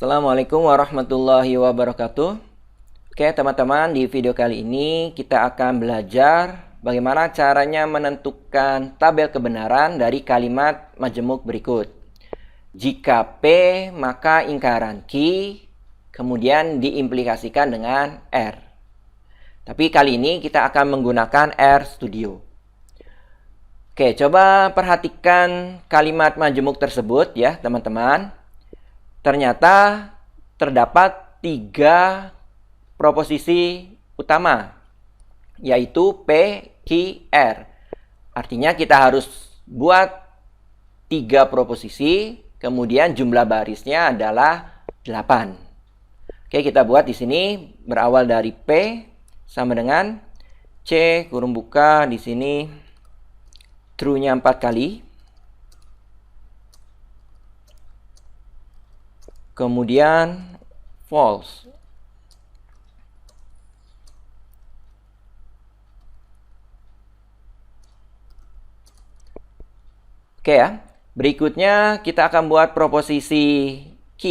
Assalamualaikum warahmatullahi wabarakatuh. Oke teman-teman, di video kali ini kita akan belajar bagaimana caranya menentukan tabel kebenaran dari kalimat majemuk berikut. Jika P, maka ingkaran Q, kemudian diimplikasikan dengan R. Tapi kali ini kita akan menggunakan RStudio. Oke, coba perhatikan kalimat majemuk tersebut ya teman-teman. Ternyata terdapat 3 proposisi utama, yaitu P, Q, R. Artinya kita harus buat 3 proposisi, kemudian jumlah barisnya adalah 8. Oke, kita buat di sini berawal dari P sama dengan C kurung buka di sini true-nya 4 kali. Kemudian false. Oke ya. Berikutnya kita akan buat proposisi Q.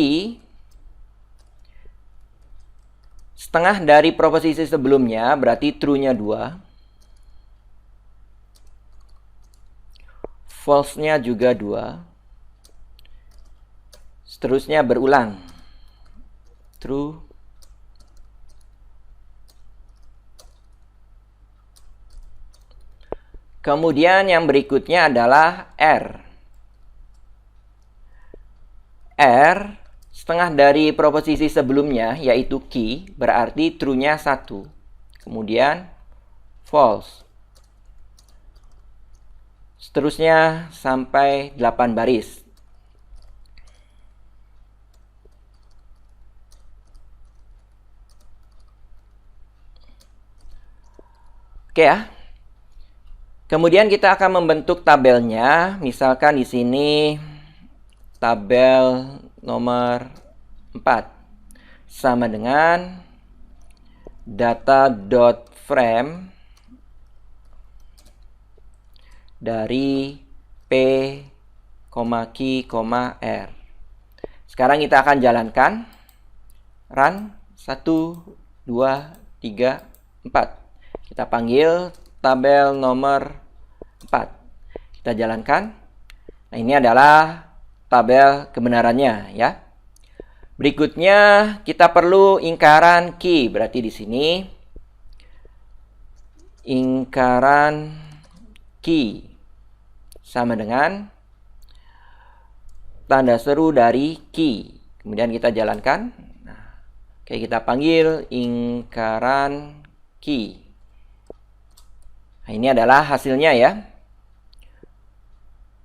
Setengah dari proposisi sebelumnya berarti true-nya 2. False-nya juga 2. Seterusnya berulang. True. Kemudian yang berikutnya adalah R. R setengah dari proposisi sebelumnya yaitu Q berarti true-nya 1. Kemudian false. Seterusnya sampai 8 baris. Oke ya. Kemudian kita akan membentuk tabelnya. Misalkan di sini tabel nomor 4 sama dengan data.frame dari P, Q, R. Sekarang kita akan jalankan. Run 1, 2, 3, 4. Kita panggil tabel nomor 4. Kita jalankan. Nah, ini adalah tabel kebenarannya ya. Berikutnya kita perlu ingkaran Q. Berarti di sini ingkaran Q sama dengan tanda seru dari Q. Kemudian kita jalankan. Nah, oke, kita panggil ingkaran Q. Nah, ini adalah hasilnya ya.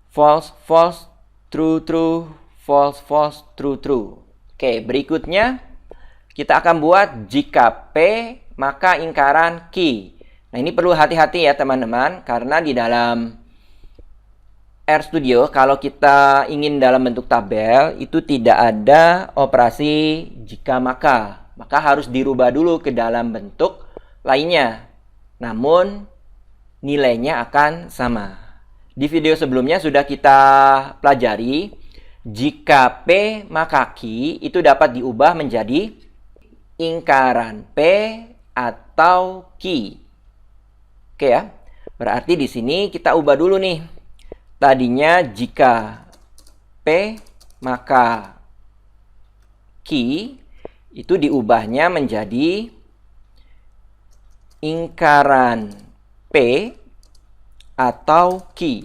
False, false, true, true, false, false, true, true. Oke, berikutnya kita akan buat jika P, maka ingkaran Q. Nah, ini perlu hati-hati ya teman-teman, karena di dalam RStudio, kalau kita ingin dalam bentuk tabel, itu tidak ada operasi jika maka. Maka harus dirubah dulu ke dalam bentuk lainnya. Namun, nilainya akan sama. Di video sebelumnya sudah kita pelajari, jika P maka Q itu dapat diubah menjadi ingkaran P atau Q. Oke ya. Berarti di sini kita ubah dulu nih. Tadinya jika P maka Q itu diubahnya menjadi ingkaran P atau Q.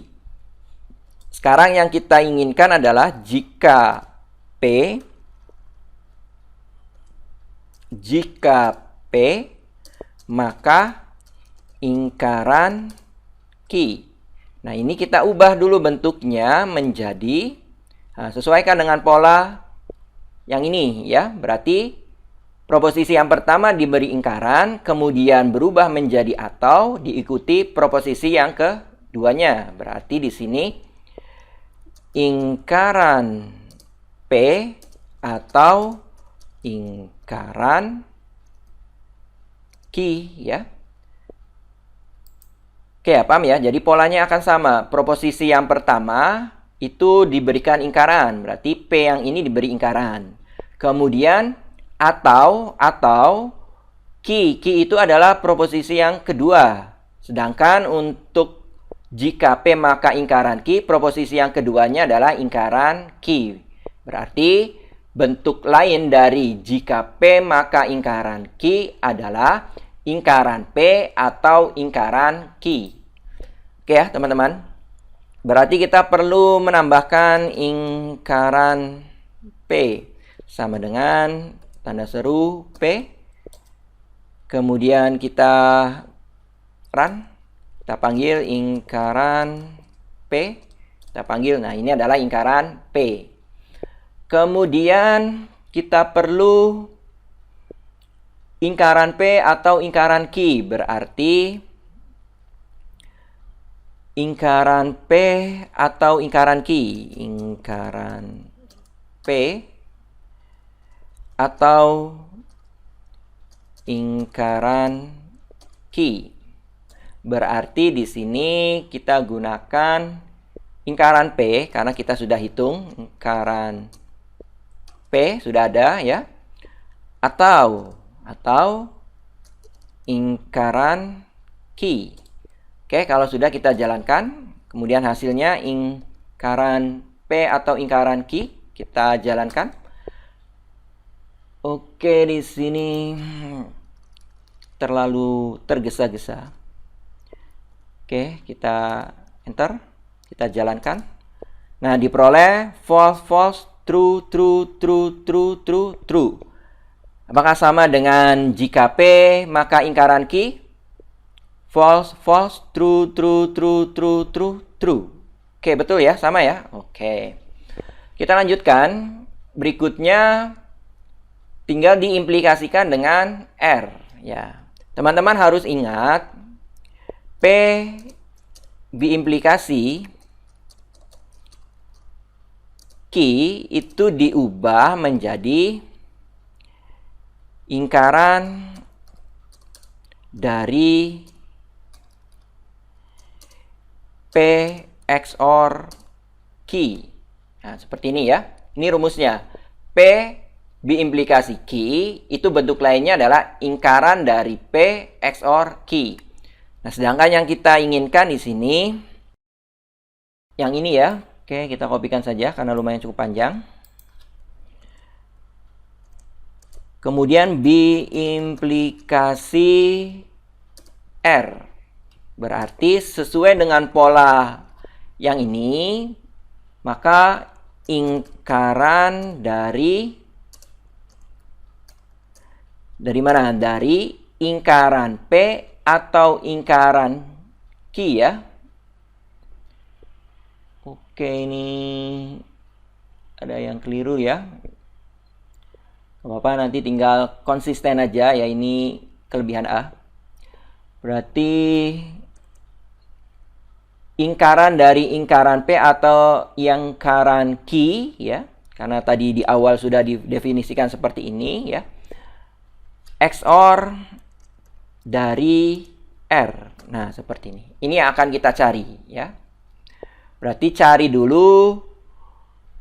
Sekarang yang kita inginkan adalah jika P maka ingkaran Q. Nah, ini kita ubah dulu bentuknya menjadi sesuaikan dengan pola yang ini ya. Berarti proposisi yang pertama diberi ingkaran, kemudian berubah menjadi atau, diikuti proposisi yang keduanya. Berarti di sini ingkaran P atau ingkaran Q ya. Oke ya, paham ya? Jadi polanya akan sama. Proposisi yang pertama itu diberikan ingkaran, berarti P yang ini diberi ingkaran. Kemudian atau ki itu adalah proposisi yang kedua. Sedangkan untuk jika P maka ingkaran ki, proposisi yang keduanya adalah ingkaran ki. Berarti bentuk lain dari jika P maka ingkaran ki adalah ingkaran P atau ingkaran ki. Oke ya teman-teman. Berarti kita perlu menambahkan ingkaran P sama dengan tanda seru P. Kemudian kita run. Kita panggil ingkaran P. Kita panggil, nah ini adalah ingkaran P. Kemudian kita perlu ingkaran P atau ingkaran ki. Berarti ingkaran P atau ingkaran ki. Ingkaran P atau ingkaran ki. Berarti di sini kita gunakan ingkaran P karena kita sudah hitung ingkaran P sudah ada ya. Atau ingkaran ki. Oke, kalau sudah kita jalankan, kemudian hasilnya ingkaran P atau ingkaran ki kita jalankan. Oke, di sini terlalu tergesa-gesa. Oke, kita enter, kita jalankan. Nah, diperoleh false, false, true, true, true, true, true, true. Apakah sama dengan jika P maka ingkaran ki? False, false, true, true, true, true, true, true. Oke, betul ya, sama ya. Oke. Kita lanjutkan. Berikutnya tinggal diimplikasikan dengan R ya. Teman-teman harus ingat P diimplikasi ki itu diubah menjadi ingkaran dari P XOR ki. Nah, seperti ini ya. Ini rumusnya. P diimplikasi ki itu bentuk lainnya adalah ingkaran dari P XOR ki. Nah, sedangkan yang kita inginkan di sini yang ini ya. Oke, kita kopikan saja karena lumayan cukup panjang. Kemudian diimplikasi R. Berarti sesuai dengan pola yang ini, maka ingkaran dari mana? Dari ingkaran P atau ingkaran ki ya. Oke, ini ada yang keliru ya. Apa-apa, nanti tinggal konsisten aja ya, ini kelebihan A. Berarti ingkaran dari ingkaran P atau ingkaran ki ya. Karena tadi di awal sudah didefinisikan seperti ini ya. XOR dari R. Nah, seperti ini. Ini yang akan kita cari ya. Berarti cari dulu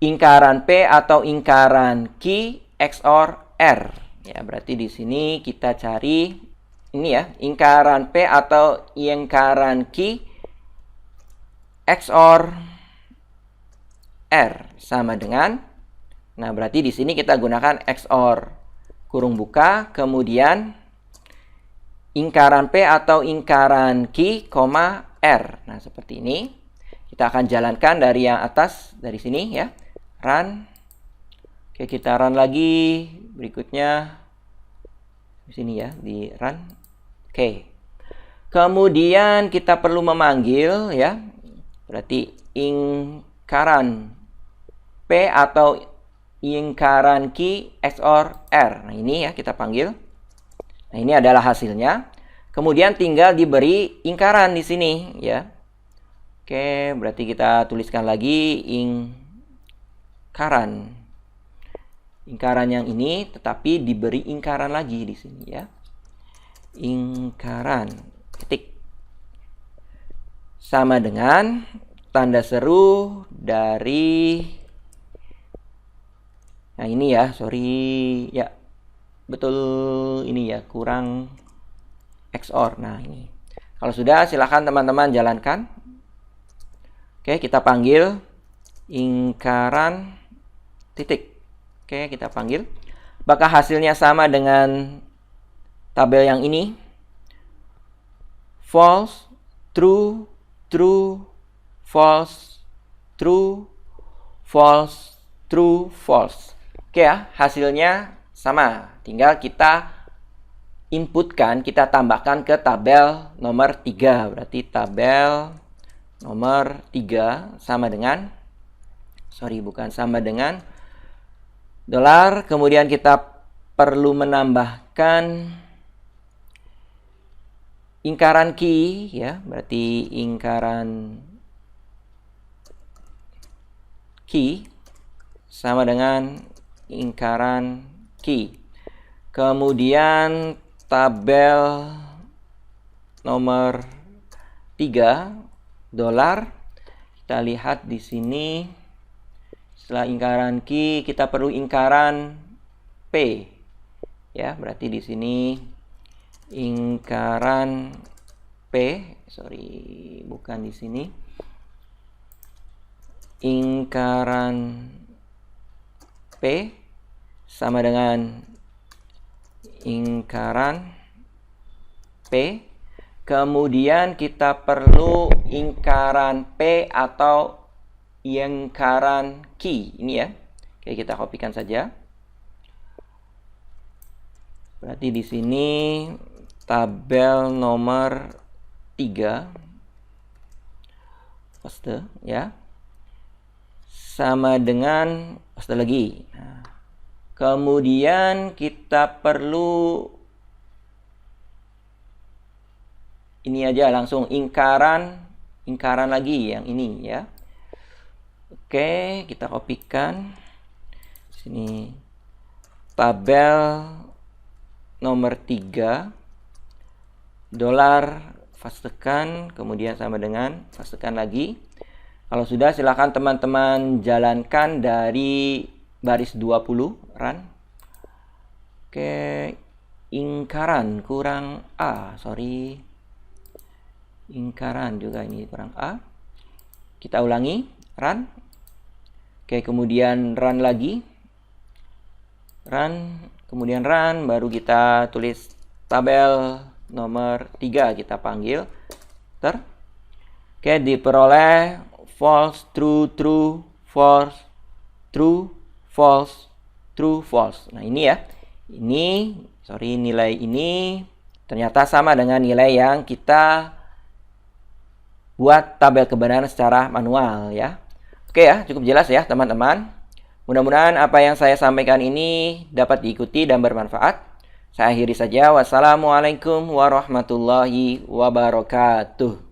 ingkaran P atau ingkaran ki XOR R. Ya, berarti di sini kita cari ini ya, ingkaran P atau ingkaran ki XOR R sama dengan, nah berarti di sini kita gunakan XOR kurung buka, kemudian ingkaran P atau ingkaran ki, R. Nah, seperti ini. Kita akan jalankan dari yang atas, dari sini ya. Run. Oke, kita run lagi. Berikutnya di sini ya, di run. Oke. Kemudian kita perlu memanggil ya. Berarti ingkaran P atau ingkaran ki XOR R. Nah, ini ya kita panggil. Nah, ini adalah hasilnya. Kemudian tinggal diberi ingkaran di sini ya. Oke, berarti kita tuliskan lagi ingkaran. Ingkaran yang ini tetapi diberi ingkaran lagi di sini ya. Ingkaran titik sama dengan tanda seru dari Nah, ini ya, sorry. Ya, betul ini ya, kurang XOR. Nah, ini. Kalau sudah, silakan teman-teman jalankan. Oke, kita panggil ingkaran titik. Oke, kita panggil. Apakah hasilnya sama dengan tabel yang ini? False, true, true, false, true, false, true, false. Oke ya, hasilnya sama. Tinggal kita inputkan, kita tambahkan ke tabel nomor 3. Berarti tabel nomor 3 sama dengan, dolar. Kemudian kita perlu menambahkan ingkaran key ya, berarti ingkaran key sama dengan ingkaran key. Kemudian tabel nomor 3 dolar. Kita lihat di sini. Setelah ingkaran key, kita perlu ingkaran P. Ya, berarti di sini ingkaran P, bukan di sini. Ingkaran P sama dengan ingkaran P. Kemudian kita perlu ingkaran P atau ingkaran key ini ya. Oke, kita kopikan saja. Berarti di sini tabel nomor 3 paste ya. Sama dengan paste lagi. Nah, kemudian kita perlu ini aja langsung ingkaran lagi yang ini ya. Oke, kita kopikan. Sini tabel nomor 3 dolar pastekan, kemudian sama dengan pastekan lagi. Kalau sudah, silakan teman-teman jalankan dari baris 20 run. Oke, ingkaran kurang A, ingkaran juga ini kurang A. Kita ulangi, run. Oke, kemudian run lagi. Run, kemudian run, baru kita tulis tabel nomor 3, kita panggil enter. Oke, diperoleh false, true, true, false, true, false, true, false. Nah, ini ya. Nilai ini ternyata sama dengan nilai yang kita buat tabel kebenaran secara manual ya. Oke ya, cukup jelas ya teman-teman. Mudah-mudahan apa yang saya sampaikan ini dapat diikuti dan bermanfaat. Saya akhiri saja. Wassalamualaikum warahmatullahi wabarakatuh.